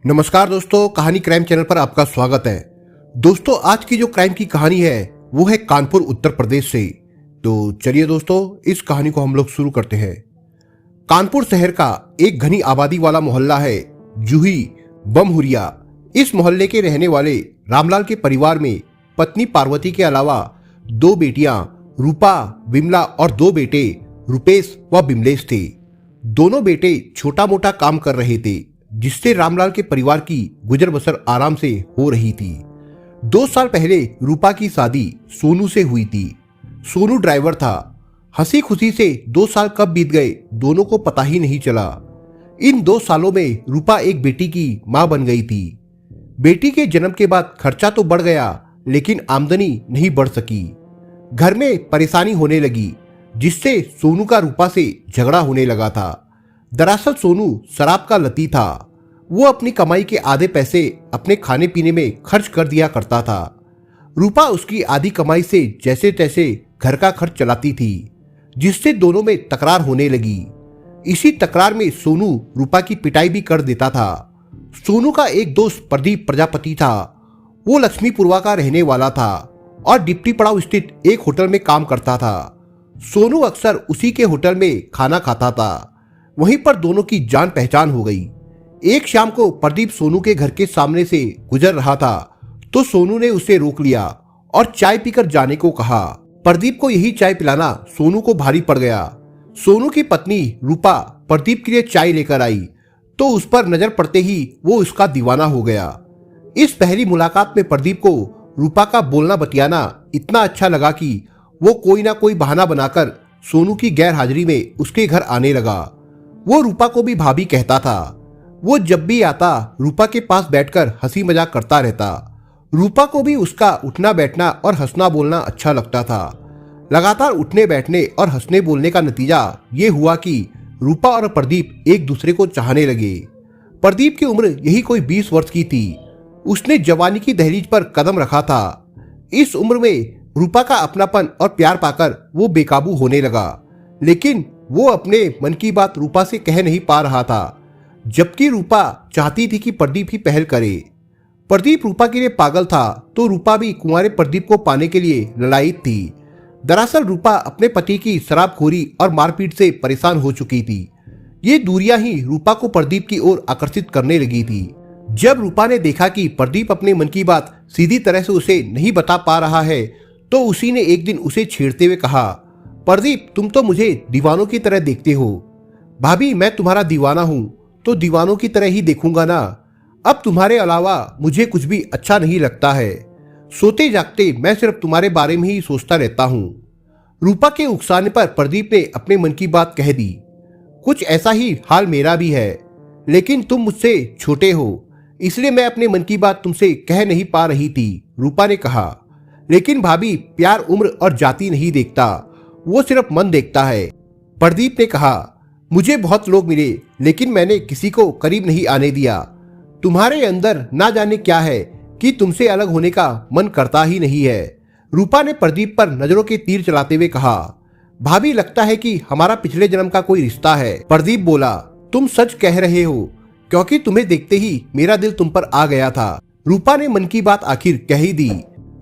नमस्कार दोस्तों, कहानी क्राइम चैनल पर आपका स्वागत है। दोस्तों, आज की जो क्राइम की कहानी है वो है कानपुर उत्तर प्रदेश से। तो चलिए दोस्तों, इस कहानी को हम लोग शुरू करते हैं। कानपुर शहर का एक घनी आबादी वाला मोहल्ला है जूही बमहुरिया। इस मोहल्ले के रहने वाले रामलाल के परिवार में पत्नी पार्वती के अलावा दो बेटियां रूपा, विमला और दो बेटे रुपेश व बिमलेश थे। दोनों बेटे छोटा मोटा काम कर रहे थे, जिससे रामलाल के परिवार की गुजर बसर आराम से हो रही थी। 2 साल पहले रूपा की शादी सोनू से हुई थी। सोनू ड्राइवर था। हंसी खुशी से 2 साल कब बीत गए दोनों को पता ही नहीं चला। इन 2 सालों में रूपा एक बेटी की मां बन गई थी। बेटी के जन्म के बाद खर्चा तो बढ़ गया, लेकिन आमदनी नहीं बढ़ सकी। घर में परेशानी होने लगी, जिससे सोनू का रूपा से झगड़ा होने लगा था। दरअसल सोनू शराब का लती था। वो अपनी कमाई के आधे पैसे अपने खाने पीने में खर्च कर दिया करता था। रूपा उसकी आधी कमाई से जैसे तैसे घर का खर्च चलाती थी, जिससे दोनों में तकरार होने लगी। इसी तकरार में सोनू रूपा की पिटाई भी कर देता था। सोनू का एक दोस्त प्रदीप प्रजापति था। वो लक्ष्मीपुरवा का रहने वाला था और डिप्टी पड़ाव स्थित एक होटल में काम करता था। सोनू अक्सर उसी के होटल में खाना खाता था। वहीं पर दोनों की जान पहचान हो गई। एक शाम को प्रदीप सोनू के घर के सामने से गुजर रहा था, तो सोनू ने उसे रोक लिया और चाय पीकर जाने को कहा। प्रदीप को यही चाय पिलाना सोनू को भारी पड़ गया। सोनू की पत्नी रूपा प्रदीप के लिए चाय लेकर आई, तो उस पर नजर पड़ते ही वो उसका दीवाना हो गया। इस पहली मुलाकात में प्रदीप को रूपा का बोलना बतियाना इतना अच्छा लगा कि वो कोई ना कोई बहाना बनाकर सोनू की गैर हाजिरी में उसके घर आने लगा। वो रूपा को भी भाभी कहता था। वो जब भी आता रूपा के पास बैठकर हंसी मजाक करता रहता। रूपा को भी उसका उठना बैठना और हंसना बोलना अच्छा लगता था। लगातार उठने बैठने और हंसने बोलने का नतीजा ये हुआ कि रूपा और प्रदीप एक दूसरे को चाहने लगे। प्रदीप की उम्र यही कोई 20 वर्ष की थी। उसने जवानी की दहलीज पर कदम रखा था। इस उम्र में रूपा का अपनापन और प्यार पाकर वो बेकाबू होने लगा, लेकिन वो अपने मन की बात रूपा से कह नहीं पा रहा था, जबकि रूपा चाहती थी कि प्रदीप ही पहल करे। प्रदीप रूपा के लिए पागल था, तो रूपा भी कुंवारे प्रदीप को पाने के लिए ललायित थी। दरअसल रूपा अपने पति की शराबखोरी और मारपीट से परेशान हो चुकी थी। ये दूरियां ही रूपा को प्रदीप की ओर आकर्षित करने लगी थी। जब रूपा ने देखा कि प्रदीप अपने मन की बात सीधी तरह से उसे नहीं बता पा रहा है, तो उसी ने एक दिन उसे छेड़ते हुए कहा, प्रदीप, तुम तो मुझे दीवानों की तरह देखते हो। भाभी, मैं तुम्हारा दीवाना हूं, तो दीवानों की तरह ही देखूंगा ना। अब तुम्हारे अलावा मुझे कुछ भी अच्छा नहीं लगता है। सोते जागते मैं सिर्फ तुम्हारे बारे में ही सोचता रहता हूं। रूपा के उकसाने पर प्रदीप ने अपने मन की बात कह दी। कुछ ऐसा ही हाल मेरा भी है, लेकिन तुम मुझसे छोटे हो, इसलिए मैं अपने मन की बात तुमसे कह नहीं पा रही थी, रूपा ने कहा। लेकिन भाभी, प्यार उम्र और जाति नहीं देखता, वो सिर्फ मन देखता है, प्रदीप ने कहा। मुझे बहुत लोग मिले, लेकिन मैंने किसी को करीब नहीं आने दिया। तुम्हारे अंदर ना जाने क्या है कि तुमसे अलग होने का मन करता ही नहीं है, रूपा ने प्रदीप पर नजरों के तीर चलाते हुए कहा। भाभी, लगता है कि हमारा पिछले जन्म का कोई रिश्ता है, प्रदीप बोला। तुम सच कह रहे हो, क्योंकि तुम्हें देखते ही मेरा दिल तुम पर आ गया था, रूपा ने मन की बात आखिर कह ही दी।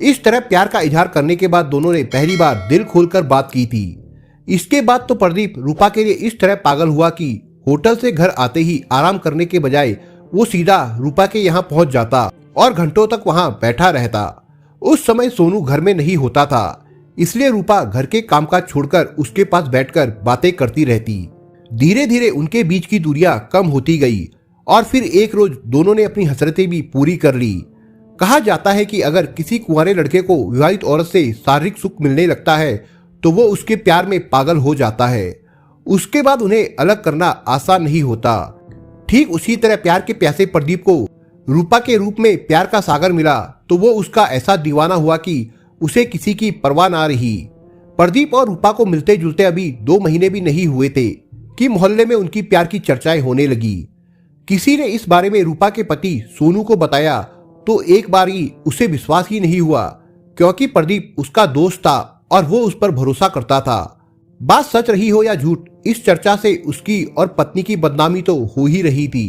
इस तरह प्यार का इजहार करने के बाद दोनों ने पहली बार दिल खोलकर बात की थी। इसके बाद तो प्रदीप रूपा के लिए इस तरह पागल हुआ कि होटल से घर आते ही आराम करने के बजाय वो सीधा रूपा के यहाँ पहुंच जाता और घंटों तक वहां बैठा रहता। उस समय सोनू घर में नहीं होता था, इसलिए रूपा घर के कामकाज छोड़कर उसके पास बैठकर बातें करती रहती। धीरे धीरे उनके बीच की दूरियां कम होती गई और फिर एक रोज दोनों ने अपनी हसरतें भी पूरी कर ली। कहा जाता है कि अगर किसी कुंवारे लड़के को विवाहित औरत से शारीरिक सुख मिलने लगता है, तो वो उसके प्यार में पागल हो जाता है। उसके बाद उन्हें अलग करना आसान नहीं होता। ठीक उसी तरह प्यार के प्यासे प्रदीप को रूपा के रूप में प्यार का सागर मिला, तो वो उसका ऐसा दीवाना हुआ कि उसे किसी की परवाह ना रही। प्रदीप और रूपा को मिलते जुलते अभी 2 महीने भी नहीं हुए थे कि मोहल्ले में उनकी प्यार की चर्चाएं होने लगी। किसी ने इस बारे में रूपा के पति सोनू को बताया, तो एक बार ही उसे विश्वास ही नहीं हुआ, क्योंकि प्रदीप उसका दोस्त था और वो उस पर भरोसा करता था। बात सच रही हो या झूठ, इस चर्चा से उसकी और पत्नी की बदनामी तो हो ही रही थी।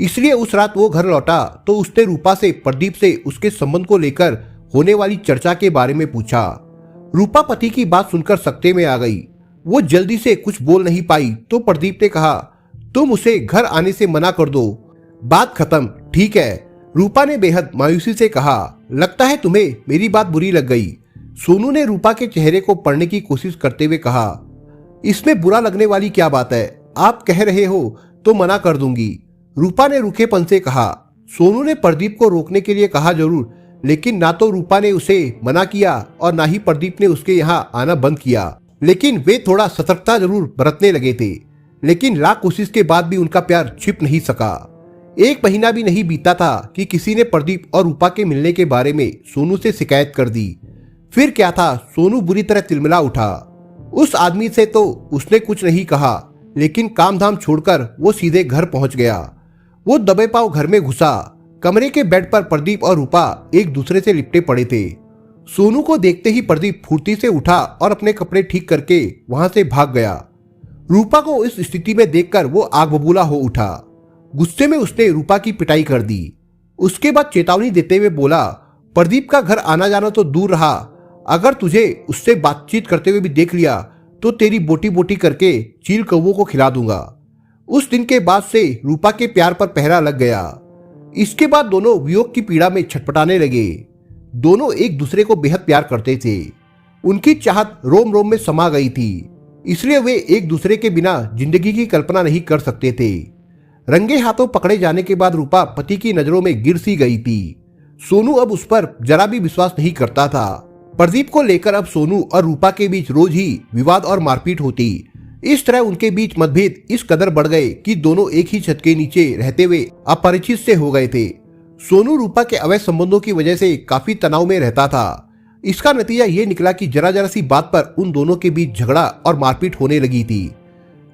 इसलिए उस रात वो घर लौटा तो उसने रूपा से प्रदीप से उसके संबंध को लेकर होने वाली चर्चा के बारे में पूछा। रूपा पति की बात सुनकर सकते में आ गई। वो जल्दी से कुछ बोल नहीं पाई तो प्रदीप ने कहा, तुम उसे घर आने से मना कर दो, बात खत्म, ठीक है। रूपा ने बेहद मायूसी से कहा, लगता है तुम्हें मेरी बात बुरी लग गई। सोनू ने रूपा के चेहरे को पढ़ने की कोशिश करते हुए कहा, इसमें बुरा लगने वाली क्या बात है, आप कह रहे हो तो मना कर दूंगी। रूपा ने रूखेपन से कहा। सोनू ने प्रदीप को रोकने के लिए कहा जरूर, लेकिन ना तो रूपा ने उसे मना किया और ना ही प्रदीप ने उसके यहाँ आना बंद किया। लेकिन वे थोड़ा सतर्कता जरूर बरतने लगे थे। लेकिन लाख कोशिश के बाद भी उनका प्यार छिप नहीं सका। 1 महीना भी नहीं बीता था कि किसी ने प्रदीप और रूपा के मिलने के बारे में सोनू से शिकायत कर दी। फिर क्या था, सोनू बुरी तरह तिलमिला उठा। उस आदमी से तो उसने कुछ नहीं कहा, लेकिन काम धाम छोड़कर वो सीधे घर पहुंच गया। वो दबे पांव घर में घुसा। कमरे के बेड पर प्रदीप और रूपा एक दूसरे से लिपटे पड़े थे। सोनू को देखते ही प्रदीप फुर्ती से उठा और अपने कपड़े ठीक करके वहां से भाग गया। रूपा को इस स्थिति में देखकर वो आग बबूला हो उठा। गुस्से में उसने रूपा की पिटाई कर दी। उसके बाद चेतावनी देते हुए बोला, प्रदीप का घर आना जाना तो दूर रहा, अगर तुझे उससे बातचीत करते हुए भी देख लिया तो तेरी बोटी बोटी करके चील कौवों को खिला दूंगा। उस दिन के बाद से रूपा के प्यार पर पहरा लग गया। इसके बाद दोनों वियोग की पीड़ा में छटपटाने लगे। दोनों एक दूसरे को बेहद प्यार करते थे। उनकी चाहत रोम रोम में समा गई थी, इसलिए वे एक दूसरे के बिना जिंदगी की कल्पना नहीं कर सकते थे। रंगे हाथों पकड़े जाने के बाद रूपा पति की नजरों में गिर सी गई थी। सोनू अब उस पर जरा भी विश्वास नहीं करता था। प्रदीप को लेकर अब सोनू और रूपा के बीच रोज ही विवाद और मारपीट होती। इस तरह उनके बीच मतभेद इस कदर बढ़ गए कि दोनों एक ही छत के नीचे रहते हुए अपरिचित से हो गए थे। सोनू रूपा के अवैध संबंधों की वजह से काफी तनाव में रहता था। इसका नतीजा ये निकला कि जरा जरा सी बात पर उन दोनों के बीच झगड़ा और मारपीट होने लगी थी।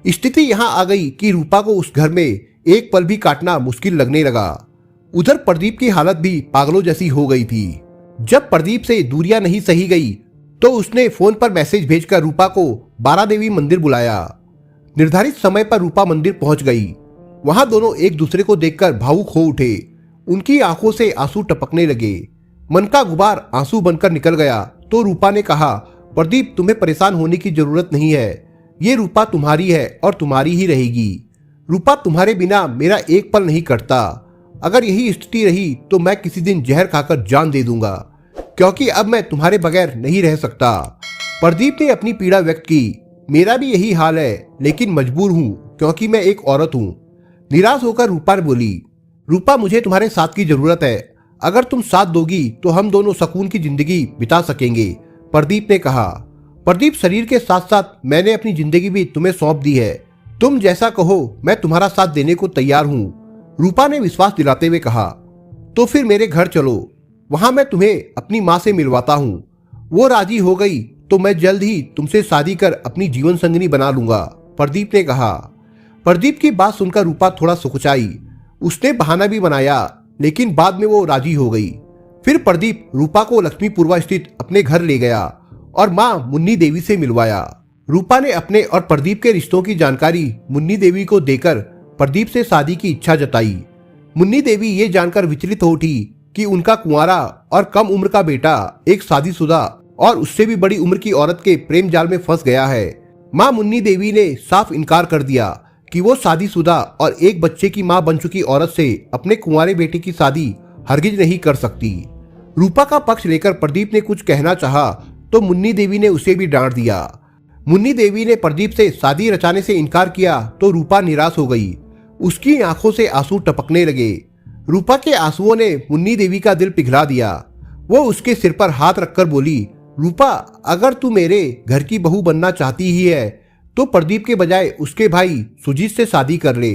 स्थिति यहाँ आ गई कि रूपा को उस घर में एक पल भी काटना मुश्किल लगने लगा। उधर प्रदीप की हालत भी पागलों जैसी हो गई थी। जब प्रदीप से दूरियां नहीं सही गई तो उसने फोन पर मैसेज भेजकर रूपा को बारा देवी मंदिर बुलाया। निर्धारित समय पर रूपा मंदिर पहुंच गई। वहां दोनों एक दूसरे को देखकर भावुक हो उठे। उनकी आंखों से आंसू टपकने लगे। मन का गुबार आंसू बनकर निकल गया तो रूपा ने कहा, प्रदीप तुम्हें परेशान होने की जरूरत नहीं है, ये रूपा तुम्हारी है और तुम्हारी ही रहेगी। रूपा तुम्हारे बिना मेरा एक पल नहीं कटता। अगर यही स्थिति रही तो मैं किसी दिन जहर खाकर जान दे दूंगा, क्योंकि अब मैं तुम्हारे बगैर नहीं रह सकता। प्रदीप ने अपनी पीड़ा व्यक्त की। मेरा भी यही हाल है, लेकिन मजबूर हूं क्योंकि मैं एक औरत हूं। निराश होकर रूपा बोली, रूपा मुझे तुम्हारे साथ की जरूरत है, अगर तुम साथ दोगी तो हम दोनों सुकून की जिंदगी बिता सकेंगे, प्रदीप ने कहा। प्रदीप, शरीर के साथ साथ मैंने अपनी जिंदगी भी तुम्हें सौंप दी है, तुम जैसा कहो मैं तुम्हारा साथ देने को तैयार हूं, रूपा ने विश्वास दिलाते हुए कहा। तो फिर मेरे घर चलो, वहां मैं तुम्हें अपनी माँ से मिलवाता हूँ। वो राजी हो गई तो मैं जल्द ही तुमसे शादी कर अपनी जीवन संगिनी बना लूंगा, प्रदीप ने कहा। प्रदीप की बात सुनकर रूपा थोड़ा सुखचाई। उसने बहाना भी बनाया, लेकिन बाद में वो राजी हो गई। फिर प्रदीप रूपा को लक्ष्मीपुरवा स्थित अपने घर ले गया और माँ मुन्नी देवी से मिलवाया। रूपा ने अपने और प्रदीप के रिश्तों की जानकारी मुन्नी देवी को देकर प्रदीप से शादी की इच्छा जताई। मुन्नी देवी ये जानकर विचलित हो उठी कि उनका कुंवारा और कम उम्र का बेटा एक शादीशुदा और उससे भी बड़ी उम्र की औरत के प्रेम जाल में फंस गया है। माँ मुन्नी देवी ने साफ इनकार कर दिया कि वो शादीशुदा और एक बच्चे की माँ बन चुकी औरत से अपने कुंवारे बेटे की शादी हरगिज नहीं कर सकती। रूपा का पक्ष लेकर प्रदीप ने कुछ कहना चाहा तो मुन्नी देवी ने उसे भी डांट दिया। मुन्नी देवी ने प्रदीप से शादी रचाने से इनकार किया तो रूपा निराश हो गई। उसकी आंखों से आंसू टपकने लगे। रूपा के आंसुओं ने मुन्नी देवी का दिल पिघला दिया। वो उसके सिर पर हाथ रखकर बोली, रूपा, अगर तू मेरे घर की बहू बनना चाहती ही है तो प्रदीप के बजाय उसके भाई सुजीत से शादी कर ले।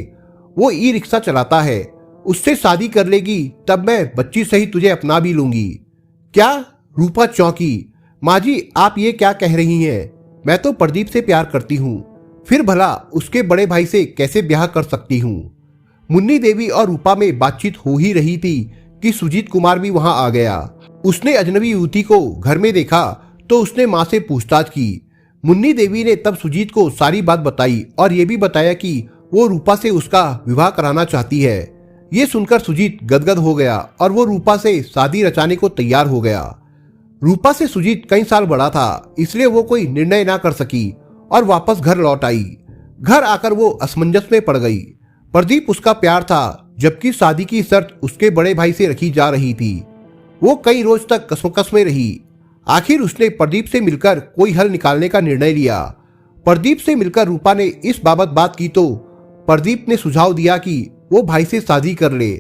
वो ई रिक्शा चलाता है, उससे शादी कर लेगी, तब मैं बच्ची सही तुझे अपना भी लूंगी। क्या? रूपा चौंकी। माँ जी, आप ये क्या कह रही हैं? मैं तो प्रदीप से प्यार करती हूँ, फिर भला उसके बड़े भाई से कैसे ब्याह कर सकती हूँ। मुन्नी देवी और रूपा में बातचीत हो ही रही थी कि सुजीत कुमार भी वहां आ गया। उसने अजनबी युवती को घर में देखा तो उसने माँ से पूछताछ की। मुन्नी देवी ने तब सुजीत को सारी बात बताई और ये भी बताया कि वो रूपा से उसका विवाह कराना चाहती है। ये सुनकर सुजीत गदगद हो गया और वो रूपा से शादी रचाने को तैयार हो गया। रूपा से सुजीत कई साल बड़ा था, इसलिए वो कोई निर्णय ना कर सकी और वापस घर लौट आई। घर आकर वो असमंजस में पड़ गई। प्रदीप उसका प्यार था, जबकि शादी की शर्त उसके बड़े भाई से रखी जा रही थी। वो कई रोज तक कसमकस में रही। आखिर उसने प्रदीप से मिलकर कोई हल निकालने का निर्णय लिया। प्रदीप से मिलकर रूपा ने इस बाबत बात की तो प्रदीप ने सुझाव दिया कि वो भाई से शादी कर ले।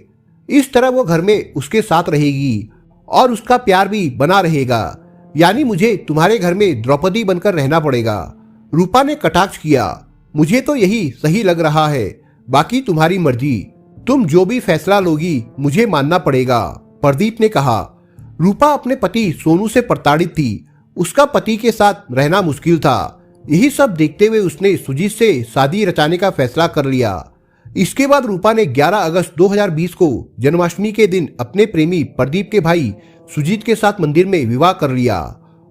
इस तरह वो घर में उसके साथ रहेगी और उसका प्यार भी बना रहेगा। यानी मुझे तुम्हारे घर में द्रौपदी बनकर रहना पड़ेगा। रूपा ने कटाक्ष किया। मुझे तो यही सही लग रहा है, बाकी तुम्हारी मर्जी। तुम जो भी फैसला लोगी मुझे मानना पड़ेगा, प्रदीप ने कहा। रूपा अपने पति सोनू से प्रताड़ित थी। उसका पति के साथ रहना मुश्किल था। यही सब देखते हुए उसने सुजीत से शादी रचाने का फैसला कर लिया। इसके बाद रूपा ने 11 अगस्त 2020 को जन्माष्टमी के दिन अपने प्रेमी प्रदीप के भाई सुजीत के साथ मंदिर में विवाह कर लिया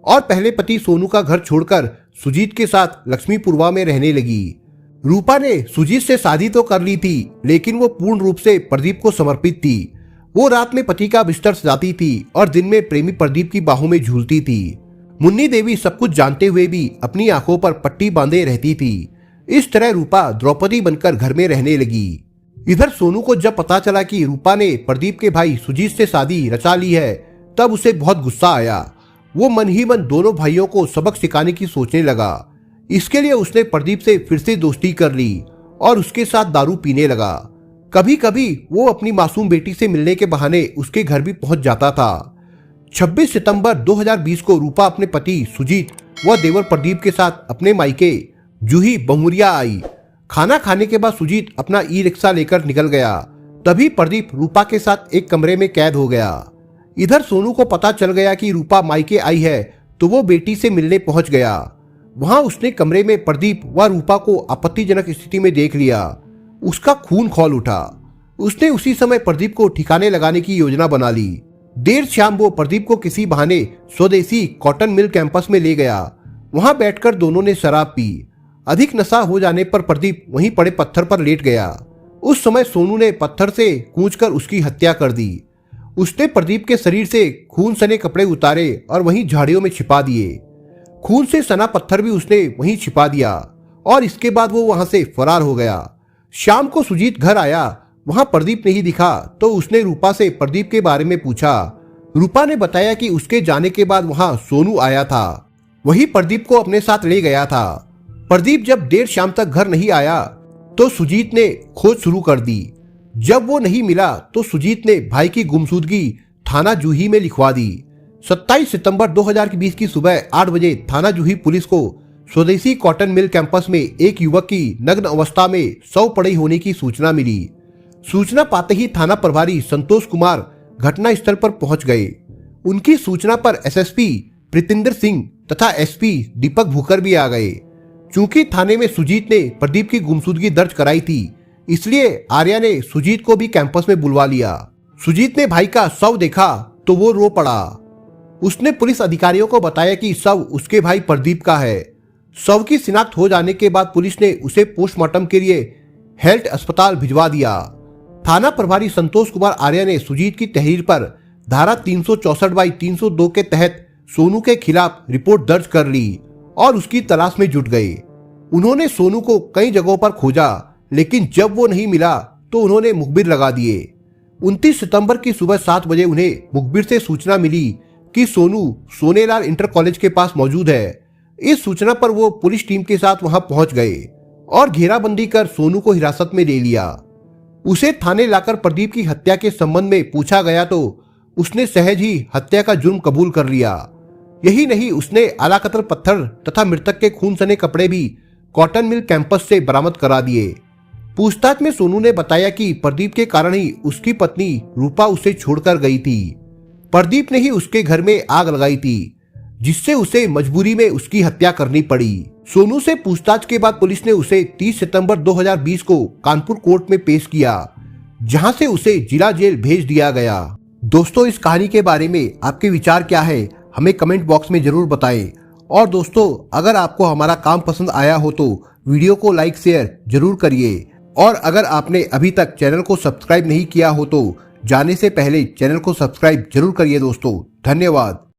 और पहले पति सोनू का घर छोड़कर सुजीत के साथ लक्ष्मीपुरवा में रहने लगी। रूपा ने सुजीत से शादी तो कर ली थी, लेकिन वो पूर्ण रूप से प्रदीप को समर्पित थी। वो रात में पति का बिस्तर सजाती थी और दिन में प्रेमी प्रदीप की बाहों में झूलती थी। मुन्नी देवी सब कुछ जानते हुए भी अपनी आंखों पर पट्टी बांधे रहती थी। इस तरह रूपा द्रौपदी बनकर घर में रहने लगी। इधर सोनू को जब पता चला कि रूपा ने प्रदीप के भाई सुजीत से शादी रचा ली है, तब उसे बहुत गुस्सा आया। वो मन ही मन दोनों भाइयों को सबक सिखाने की सोचने लगा। इसके लिए उसने प्रदीप से फिर से दोस्ती कर ली और उसके साथ दारू पीने लगा। कभी कभी वो अपनी मासूम बेटी से मिलने के बहाने उसके घर भी पहुंच जाता था। 26 सितंबर 2020 को रूपा अपने पति सुजीत व देवर प्रदीप के साथ अपने मायके जूही बमुरिया आई। खाना खाने के बाद सुजीत अपना ई रिक्शा लेकर निकल गया। तभी प्रदीप रूपा के साथ एक कमरे में कैद हो गया। इधर सोनू को पता चल गया कि रूपा मायके आई है, तो वो बेटी से मिलने पहुंच गया। वहां उसने कमरे में प्रदीप व रूपा को आपत्तिजनक स्थिति में देख लिया। उसका खून खौल उठा। उसने उसी समय प्रदीप को ठिकाने लगाने की योजना बना ली। देर शाम वो प्रदीप को किसी बहाने स्वदेशी कॉटन मिल कैंपस में ले गया। वहां बैठकर दोनों ने शराब पी। अधिक नशा हो जाने पर प्रदीप वहीं पड़े पत्थर पर लेट गया। उस समय सोनू ने पत्थर से कूचकर उसकी हत्या कर दी। उसने प्रदीप के शरीर से खून सने कपड़े उतारे और वहीं झाड़ियों में छिपा दिए। खून से सना पत्थर भी उसने वहीं छिपा दिया और इसके बाद वो वहां से फरार हो गया। शाम को सुजीत घर आया। वहां प्रदीप नहीं दिखा तो उसने रूपा से प्रदीप के बारे में पूछा। रूपा ने बताया कि उसके जाने के बाद वहां सोनू आया था, वही प्रदीप को अपने साथ ले गया था। प्रदीप जब देर शाम तक घर नहीं आया तो सुजीत ने खोज शुरू कर दी। जब वो नहीं मिला तो सुजीत ने भाई की गुमशुदगी थाना जूही में लिखवा दी। 27 सितंबर 2020 की सुबह 8 बजे थाना जूही पुलिस को स्वदेशी कॉटन मिल कैंपस में एक युवक की नग्न अवस्था में शव पड़ी होने की सूचना मिली। सूचना पाते ही थाना प्रभारी संतोष कुमार घटना स्थल पर पहुंच गए। उनकी सूचना पर एसएसपी प्रीतिंदर सिंह तथा एसपी दीपक भूकर भी आ गए। चूंकि थाने में सुजीत ने प्रदीप की गुमशुदगी दर्ज कराई थी, इसलिए आर्या ने सुजीत को भी कैंपस में बुलवा लिया। सुजीत ने भाई का शव देखा तो वो रो पड़ा। उसने पुलिस अधिकारियों को बताया कि शव उसके भाई प्रदीप का है। शव की शिनाख्त हो जाने के बाद पुलिस ने उसे पोस्टमार्टम के लिए हेल्थ अस्पताल भिजवा दिया। थाना प्रभारी संतोष कुमार आर्या ने सुजीत की तहरीर पर धारा 364/302 के तहत सोनू के खिलाफ रिपोर्ट दर्ज कर ली और उसकी तलाश में जुट गए। उन्होंने सोनू को कई जगहों पर खोजा, लेकिन जब वो नहीं मिला तो उन्होंने मुखबिर लगा दिए। 29 सितंबर की सुबह 7 बजे उन्हें मुखबिर से सूचना मिली कि सोनू सोनेलाल इंटर कॉलेज के पास मौजूद है। इस सूचना पर वो पुलिस टीम के साथ वहां पहुंच गए और घेराबंदी कर सोनू को हिरासत में ले लिया। उसे थाने लाकर प्रदीप की हत्या के संबंध में पूछा गया तो उसने सहज ही हत्या का जुर्म कबूल कर लिया। यही नहीं, उसने आलाकतर पत्थर तथा मृतक के खून सने कपड़े भी कॉटन मिल कैंपस से बरामद करा दिए। पूछताछ में सोनू ने बताया कि प्रदीप के कारण ही उसकी पत्नी रूपा उसे छोड़कर गई थी। प्रदीप ने ही उसके घर में आग लगाई थी, जिससे उसे मजबूरी में उसकी हत्या करनी पड़ी। सोनू से पूछताछ के बाद पुलिस ने उसे 30 सितंबर 2020 को कानपुर कोर्ट में पेश किया, जहां से उसे जिला जेल भेज दिया गया। दोस्तों, इस कहानी के बारे में आपके विचार क्या है, हमें कमेंट बॉक्स में जरूर बताएं। और दोस्तों, अगर आपको हमारा काम पसंद आया हो तो वीडियो को लाइक शेयर जरूर करिए। और अगर आपने अभी तक चैनल को सब्सक्राइब नहीं किया हो तो जाने से पहले चैनल को सब्सक्राइब जरूर करिए दोस्तों। धन्यवाद।